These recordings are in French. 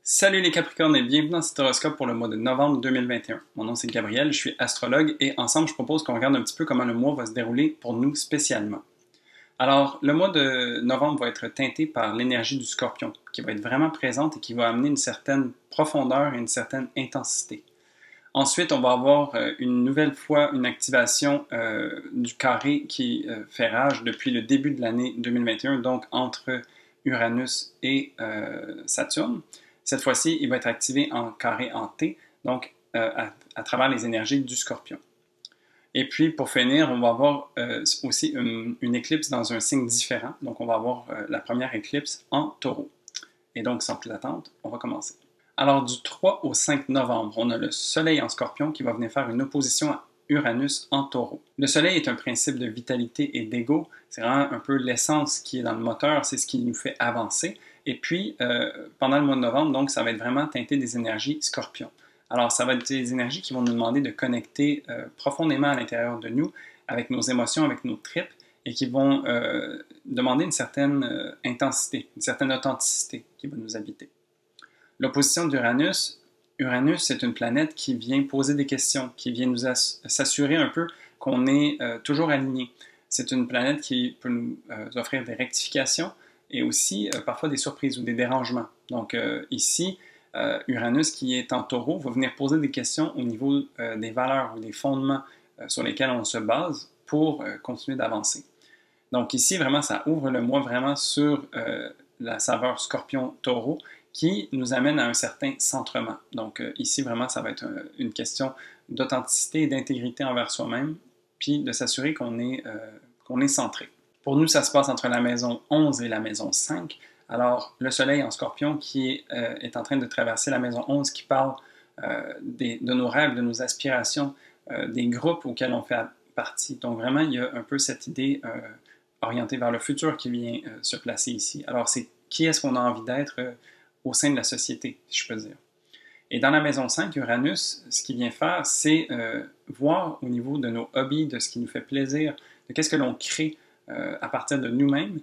Salut les Capricornes et bienvenue dans cet horoscope pour le mois de novembre 2021. Mon nom c'est Gabriel, je suis astrologue et ensemble je propose qu'on regarde un petit peu comment le mois va se dérouler pour nous spécialement. Alors, le mois de novembre va être teinté par l'énergie du Scorpion, qui va être vraiment présente et qui va amener une certaine profondeur et une certaine intensité. Ensuite, on va avoir une nouvelle fois une activation du carré qui fait rage depuis le début de l'année 2021, donc entre Uranus et Saturne. Cette fois-ci, il va être activé en carré en T, donc à travers les énergies du Scorpion. Et puis, pour finir, on va avoir aussi une éclipse dans un signe différent. Donc, on va avoir la première éclipse en Taureau. Et donc, sans plus d'attente, on va commencer. Alors, du 3 au 5 novembre, on a le Soleil en Scorpion qui va venir faire une opposition à Uranus en Taureau. Le Soleil est un principe de vitalité et d'ego. C'est vraiment un peu l'essence qui est dans le moteur, c'est ce qui nous fait avancer. Et puis, pendant le mois de novembre, donc, ça va être vraiment teinté des énergies Scorpion. Alors, ça va être des énergies qui vont nous demander de connecter profondément à l'intérieur de nous, avec nos émotions, avec nos tripes, et qui vont demander une certaine intensité, une certaine authenticité qui va nous habiter. L'opposition d'Uranus, Uranus, c'est une planète qui vient poser des questions, qui vient nous s'assurer un peu qu'on est toujours aligné. C'est une planète qui peut nous offrir des rectifications et aussi parfois des surprises ou des dérangements. Donc ici, Uranus, qui est en Taureau, va venir poser des questions au niveau des valeurs ou des fondements sur lesquels on se base pour continuer d'avancer. Donc ici, vraiment, ça ouvre le mois vraiment sur la saveur Scorpion-Taureau qui nous amène à un certain centrement. Donc ici, vraiment, ça va être une question d'authenticité et d'intégrité envers soi-même, puis de s'assurer qu'on est centré. Pour nous, ça se passe entre la maison 11 et la maison 5. Alors, le Soleil en Scorpion qui est en train de traverser la maison 11 qui parle de nos rêves, de nos aspirations, des groupes auxquels on fait partie. Donc vraiment, il y a un peu cette idée orientée vers le futur qui vient se placer ici. Alors, c'est qui est-ce qu'on a envie d'être au sein de la société, si je peux dire. Et dans la maison 5, Uranus, ce qu'il vient faire, c'est voir au niveau de nos hobbies, de ce qui nous fait plaisir, de qu'est-ce que l'on crée à partir de nous-mêmes,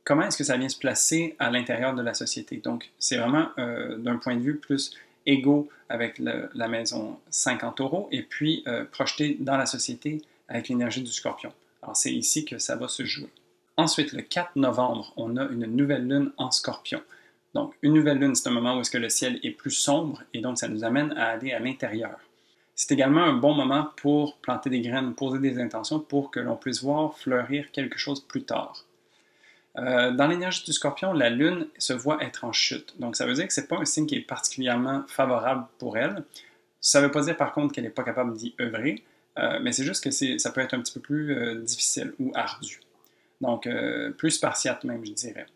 comment est-ce que ça vient se placer à l'intérieur de la société. Donc, c'est vraiment d'un point de vue plus égaux avec la maison 5 en Taureau et puis projeté dans la société avec l'énergie du Scorpion. Alors, c'est ici que ça va se jouer. Ensuite, le 4 novembre, on a une nouvelle lune en Scorpion. Donc, une nouvelle lune, c'est un moment où est-ce que le ciel est plus sombre et donc ça nous amène à aller à l'intérieur. C'est également un bon moment pour planter des graines, poser des intentions pour que l'on puisse voir fleurir quelque chose plus tard. Dans l'énergie du Scorpion, la Lune se voit être en chute. Donc, ça veut dire que ce n'est pas un signe qui est particulièrement favorable pour elle. Ça ne veut pas dire, par contre, qu'elle n'est pas capable d'y œuvrer, mais c'est juste que ça peut être un petit peu plus difficile ou ardu. Donc, plus spartiate même, je dirais.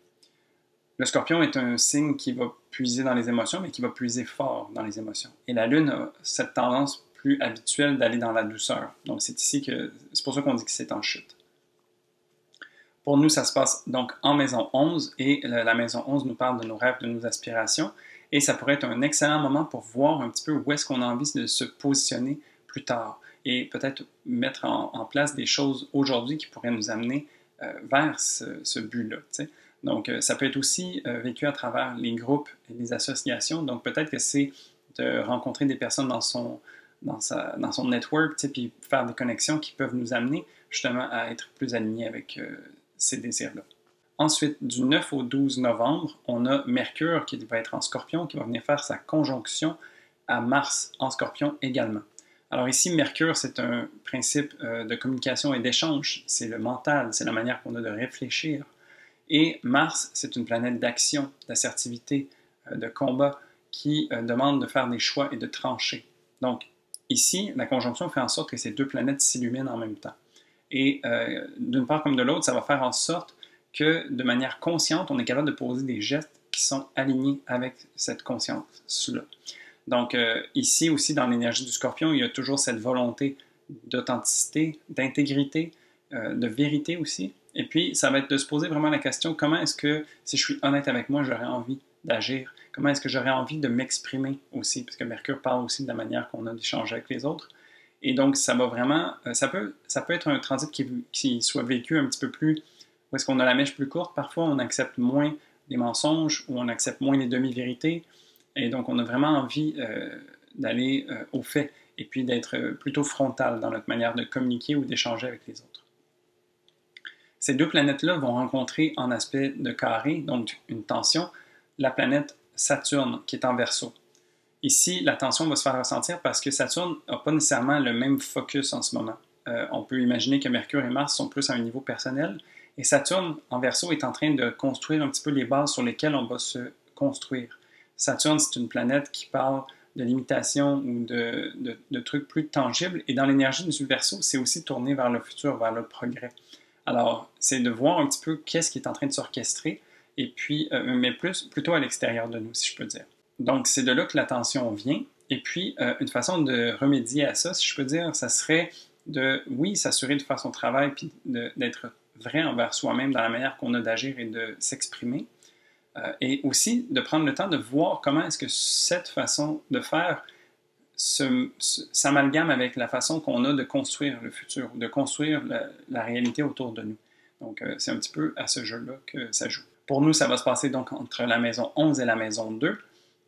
Le Scorpion est un signe qui va puiser dans les émotions, mais qui va puiser fort dans les émotions. Et la Lune a cette tendance plus habituelle d'aller dans la douceur. Donc, c'est pour ça qu'on dit que c'est en chute. Pour nous, ça se passe donc en maison 11 et la maison 11 nous parle de nos rêves, de nos aspirations et ça pourrait être un excellent moment pour voir un petit peu où est-ce qu'on a envie de se positionner plus tard et peut-être mettre en place des choses aujourd'hui qui pourraient nous amener vers ce but-là. T'sais. Donc, ça peut être aussi vécu à travers les groupes et les associations. Donc, peut-être que c'est de rencontrer des personnes dans son network, puis faire des connexions qui peuvent nous amener justement à être plus alignés avec ces désirs-là. Ensuite, du 9 au 12 novembre, on a Mercure qui va être en Scorpion, qui va venir faire sa conjonction à Mars en Scorpion également. Alors ici, Mercure, c'est un principe de communication et d'échange. C'est le mental, c'est la manière qu'on a de réfléchir. Et Mars, c'est une planète d'action, d'assertivité, de combat, qui demande de faire des choix et de trancher. Donc, ici, la conjonction fait en sorte que ces deux planètes s'illuminent en même temps. Et d'une part comme de l'autre, ça va faire en sorte que, de manière consciente, on est capable de poser des gestes qui sont alignés avec cette conscience-là. Donc, ici aussi, dans l'énergie du Scorpion, il y a toujours cette volonté d'authenticité, d'intégrité, de vérité aussi. Et puis, ça va être de se poser vraiment la question, comment est-ce que, si je suis honnête avec moi, j'aurais envie d'agir? Comment est-ce que j'aurais envie de m'exprimer aussi? Parce que Mercure parle aussi de la manière qu'on a d'échanger avec les autres. Et donc, ça va vraiment, ça peut être un transit qui soit vécu un petit peu plus, où est-ce qu'on a la mèche plus courte. Parfois, on accepte moins les mensonges, où on accepte moins les demi-vérités. Et donc, on a vraiment envie d'aller au fait et puis d'être plutôt frontal dans notre manière de communiquer ou d'échanger avec les autres. Ces deux planètes-là vont rencontrer en aspect de carré, donc une tension, la planète Saturne qui est en Verseau. Ici, la tension va se faire ressentir parce que Saturne n'a pas nécessairement le même focus en ce moment. On peut imaginer que Mercure et Mars sont plus à un niveau personnel, et Saturne en Verseau est en train de construire un petit peu les bases sur lesquelles on va se construire. Saturne, c'est une planète qui parle de limitation ou de trucs plus tangibles, et dans l'énergie du Verseau, c'est aussi tourné vers le futur, vers le progrès. Alors, c'est de voir un petit peu qu'est-ce qui est en train de s'orchestrer, et puis, mais plutôt à l'extérieur de nous, si je peux dire. Donc, c'est de là que la tension vient. Et puis, une façon de remédier à ça, si je peux dire, ça serait de, oui, s'assurer de faire son travail, puis d'être vrai envers soi-même dans la manière qu'on a d'agir et de s'exprimer. Et aussi de prendre le temps de voir comment est-ce que cette façon de faire s'amalgame avec la façon qu'on a de construire le futur, de construire la réalité autour de nous. Donc, c'est un petit peu à ce jeu-là que ça joue. Pour nous, ça va se passer donc entre la maison 11 et la maison 2.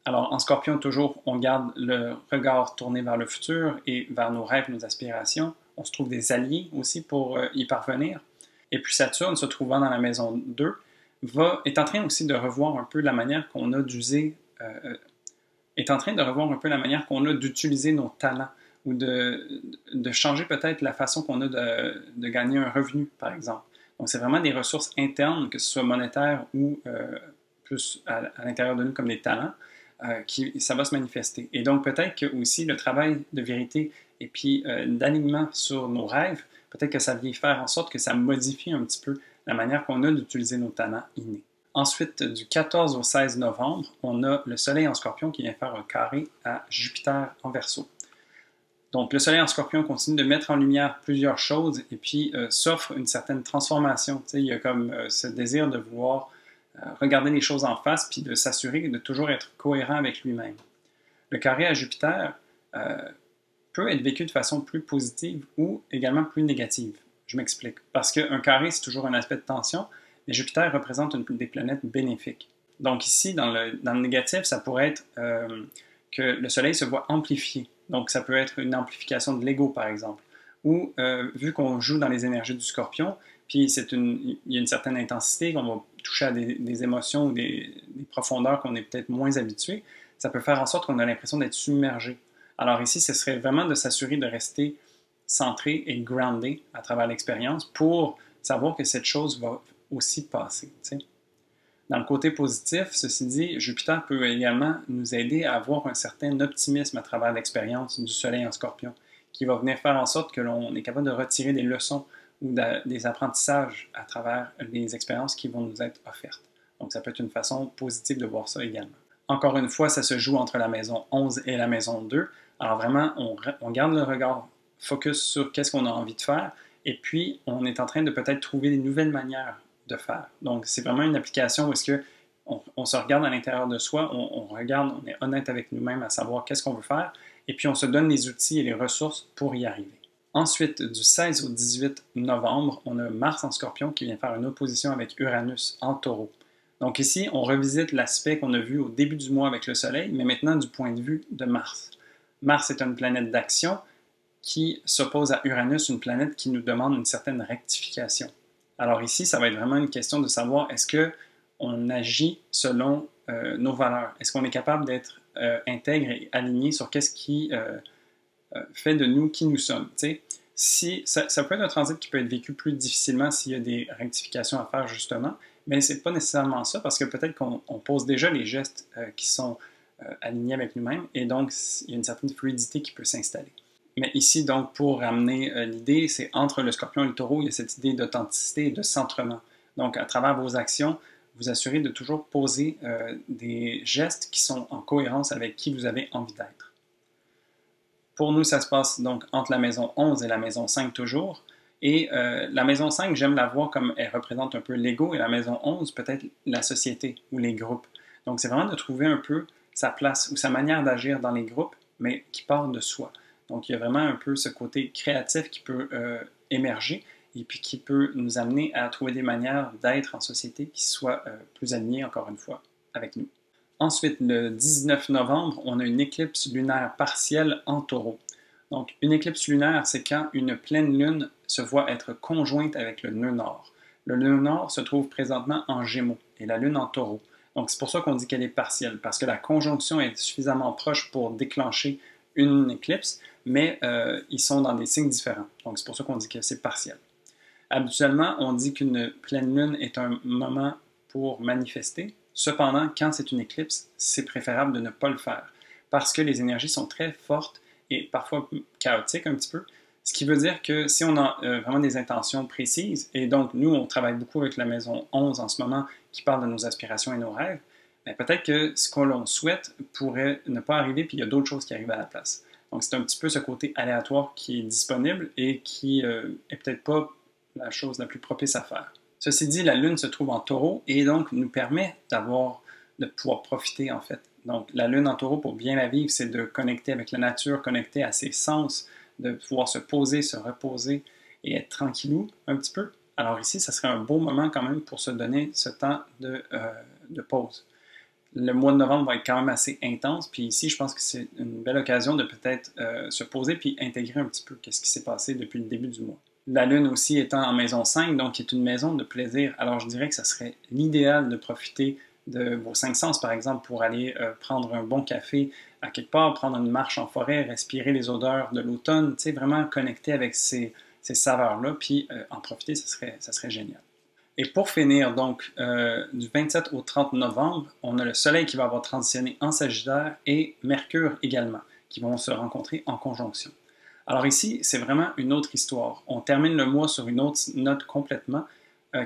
Alors, en Scorpion, toujours, on garde le regard tourné vers le futur et vers nos rêves, nos aspirations. On se trouve des alliés aussi pour y parvenir. Et puis Saturne, se trouvant dans la maison 2, est en train aussi de revoir un peu la manière qu'on a d'user, est en train de revoir un peu la manière qu'on a d'utiliser nos talents ou de changer peut-être la façon qu'on a de gagner un revenu, par exemple. Donc, c'est vraiment des ressources internes, que ce soit monétaires ou plus à l'intérieur de nous comme des talents, ça va se manifester. Et donc, peut-être que aussi le travail de vérité et puis d'alignement sur nos rêves, peut-être que ça vient faire en sorte que ça modifie un petit peu la manière qu'on a d'utiliser nos talents innés. Ensuite, du 14 au 16 novembre, on a le Soleil en Scorpion qui vient faire un carré à Jupiter en Verseau. Donc, le Soleil en Scorpion continue de mettre en lumière plusieurs choses et puis s'offre une certaine transformation. Tu sais, il y a comme ce désir de vouloir regarder les choses en face puis de s'assurer de toujours être cohérent avec lui-même. Le carré à Jupiter peut être vécu de façon plus positive ou également plus négative. Je m'explique. Parce qu'un carré, c'est toujours un aspect de tension, mais Jupiter représente une des planètes bénéfiques. Donc ici, dans le négatif, ça pourrait être que le Soleil se voit amplifié. Donc ça peut être une amplification de l'ego, par exemple. Ou, vu qu'on joue dans les énergies du Scorpion, puis il y a une certaine intensité, qu'on va toucher à des émotions ou des profondeurs qu'on est peut-être moins habitué, ça peut faire en sorte qu'on a l'impression d'être submergé. Alors ici, ce serait vraiment de s'assurer de rester centré et groundé à travers l'expérience pour savoir que cette chose va aussi passer. T'sais. Dans le côté positif, ceci dit, Jupiter peut également nous aider à avoir un certain optimisme à travers l'expérience du Soleil en Scorpion, qui va venir faire en sorte que l'on est capable de retirer des leçons ou des apprentissages à travers les expériences qui vont nous être offertes. Donc, ça peut être une façon positive de voir ça également. Encore une fois, ça se joue entre la maison 11 et la maison 2. Alors vraiment, on garde le regard focus sur qu'est-ce qu'on a envie de faire, et puis on est en train de peut-être trouver des nouvelles manières de faire. Donc, c'est vraiment une application où est-ce que on se regarde à l'intérieur de soi, on regarde, on est honnête avec nous-mêmes à savoir qu'est-ce qu'on veut faire, et puis on se donne les outils et les ressources pour y arriver. Ensuite, du 16 au 18 novembre, on a Mars en Scorpion qui vient faire une opposition avec Uranus en Taureau. Donc ici, on revisite l'aspect qu'on a vu au début du mois avec le Soleil, mais maintenant du point de vue de Mars. Mars est une planète d'action qui s'oppose à Uranus, une planète qui nous demande une certaine rectification. Alors ici, ça va être vraiment une question de savoir est-ce qu'on agit selon nos valeurs? Est-ce qu'on est capable d'être intègre et aligné sur qu'est-ce qui fait de nous qui nous sommes? Si, ça peut être un transit qui peut être vécu plus difficilement s'il y a des rectifications à faire justement, mais ce n'est pas nécessairement ça parce que peut-être qu'on pose déjà les gestes qui sont alignés avec nous-mêmes et donc il y a une certaine fluidité qui peut s'installer. Mais ici, donc, pour ramener l'idée, c'est entre le Scorpion et le Taureau, il y a cette idée d'authenticité et de centrement. Donc, à travers vos actions, vous assurez de toujours poser des gestes qui sont en cohérence avec qui vous avez envie d'être. Pour nous, ça se passe donc entre la maison 11 et la maison 5 toujours. Et la maison 5, j'aime la voir comme elle représente un peu l'ego, et la maison 11, peut-être la société ou les groupes. Donc, c'est vraiment de trouver un peu sa place ou sa manière d'agir dans les groupes, mais qui part de soi. Donc, il y a vraiment un peu ce côté créatif qui peut émerger. et puis qui peut nous amener à trouver des manières d'être en société qui soient plus alignées, encore une fois, avec nous. Ensuite, le 19 novembre, on a une éclipse lunaire partielle en Taureau. Donc, une éclipse lunaire, c'est quand une pleine lune se voit être conjointe avec le nœud nord. Le nœud nord se trouve présentement en Gémeaux et la lune en Taureau. Donc, c'est pour ça qu'on dit qu'elle est partielle, parce que la conjonction est suffisamment proche pour déclencher une éclipse, mais ils sont dans des signes différents. Donc, c'est pour ça qu'on dit que c'est partiel. Habituellement, on dit qu'une pleine lune est un moment pour manifester. Cependant, quand c'est une éclipse, c'est préférable de ne pas le faire parce que les énergies sont très fortes et parfois chaotiques un petit peu. Ce qui veut dire que si on a vraiment des intentions précises, et donc nous, on travaille beaucoup avec la maison 11 en ce moment qui parle de nos aspirations et nos rêves, bien, peut-être que ce que l'on souhaite pourrait ne pas arriver, puis il y a d'autres choses qui arrivent à la place. Donc c'est un petit peu ce côté aléatoire qui est disponible et qui est peut-être pas la chose la plus propice à faire. Ceci dit, la Lune se trouve en Taureau et donc nous permet de pouvoir profiter en fait. Donc la Lune en Taureau, pour bien la vivre, c'est de connecter avec la nature, connecter à ses sens, de pouvoir se poser, se reposer et être tranquillou un petit peu. Alors ici, ça serait un beau moment quand même pour se donner ce temps de pause. Le mois de novembre va être quand même assez intense, puis ici, je pense que c'est une belle occasion de peut-être se poser puis intégrer un petit peu qu'est-ce qui s'est passé depuis le début du mois. La Lune aussi étant en maison 5, donc qui est une maison de plaisir, alors je dirais que ça serait l'idéal de profiter de vos 5 sens, par exemple, pour aller prendre un bon café à quelque part, prendre une marche en forêt, respirer les odeurs de l'automne, tu sais, vraiment connecter avec ces saveurs-là, puis en profiter, ça serait génial. Et pour finir, donc, du 27 au 30 novembre, on a le Soleil qui va avoir transitionné en Sagittaire et Mercure également, qui vont se rencontrer en conjonction. Alors ici, c'est vraiment une autre histoire. On termine le mois sur une autre note complètement,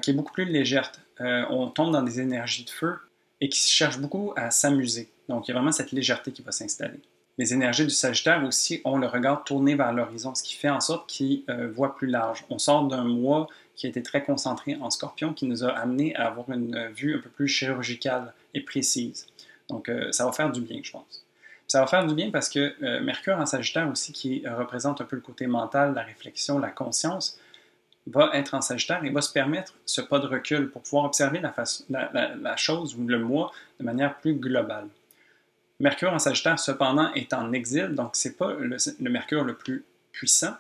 qui est beaucoup plus légère. On tombe dans des énergies de feu et qui cherchent beaucoup à s'amuser. Donc il y a vraiment cette légèreté qui va s'installer. Les énergies du Sagittaire aussi ont le regard tourné vers l'horizon, ce qui fait en sorte qu'ils voient plus large. On sort d'un mois qui a été très concentré en Scorpion, qui nous a amené à avoir une vue un peu plus chirurgicale et précise. Donc ça va faire du bien, je pense. Ça va faire du bien parce que Mercure en Sagittaire aussi, qui représente un peu le côté mental, la réflexion, la conscience, va être en Sagittaire et va se permettre ce pas de recul pour pouvoir observer la chose ou le moi de manière plus globale. Mercure en Sagittaire, cependant, est en exil, donc c'est pas le Mercure le plus puissant,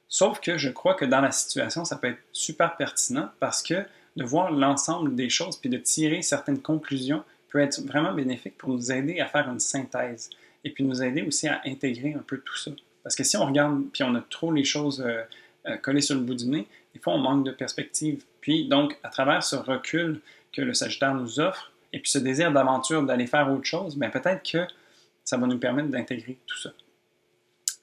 sauf que je crois que dans la situation, ça peut être super pertinent parce que de voir l'ensemble des choses puis de tirer certaines conclusions peut être vraiment bénéfique pour nous aider à faire une synthèse et puis nous aider aussi à intégrer un peu tout ça. Parce que si on regarde puis on a trop les choses collées sur le bout du nez, des fois on manque de perspective. Puis donc, à travers ce recul que le Sagittaire nous offre, et puis ce désir d'aventure, d'aller faire autre chose, bien peut-être que ça va nous permettre d'intégrer tout ça.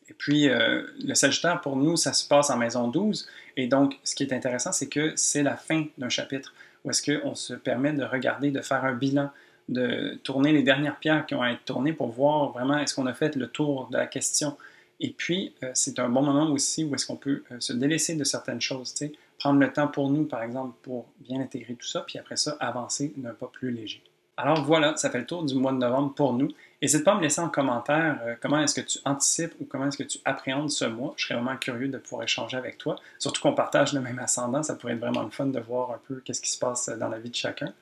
Et puis, le Sagittaire, pour nous, ça se passe en maison 12. Et donc, ce qui est intéressant, c'est que c'est la fin d'un chapitre, où est-ce qu'on se permet de regarder, de faire un bilan, de tourner les dernières pierres qui ont à être tournées pour voir vraiment est-ce qu'on a fait le tour de la question. Et puis, c'est un bon moment aussi où est-ce qu'on peut se délaisser de certaines choses, tu sais, prendre le temps pour nous, par exemple, pour bien intégrer tout ça, puis après ça, avancer d'un pas plus léger. Alors voilà, ça fait le tour du mois de novembre pour nous. N'hésite pas à me laisser en commentaire comment est-ce que tu anticipes ou comment est-ce que tu appréhendes ce mois. Je serais vraiment curieux de pouvoir échanger avec toi. Surtout qu'on partage le même ascendant, ça pourrait être vraiment le fun de voir un peu qu'est-ce qui se passe dans la vie de chacun.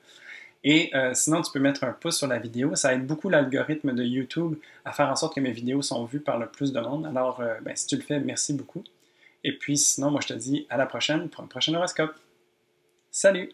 Et sinon, tu peux mettre un pouce sur la vidéo. Ça aide beaucoup l'algorithme de YouTube à faire en sorte que mes vidéos sont vues par le plus de monde. Alors, si tu le fais, merci beaucoup. Et puis sinon, moi je te dis à la prochaine pour un prochain horoscope. Salut!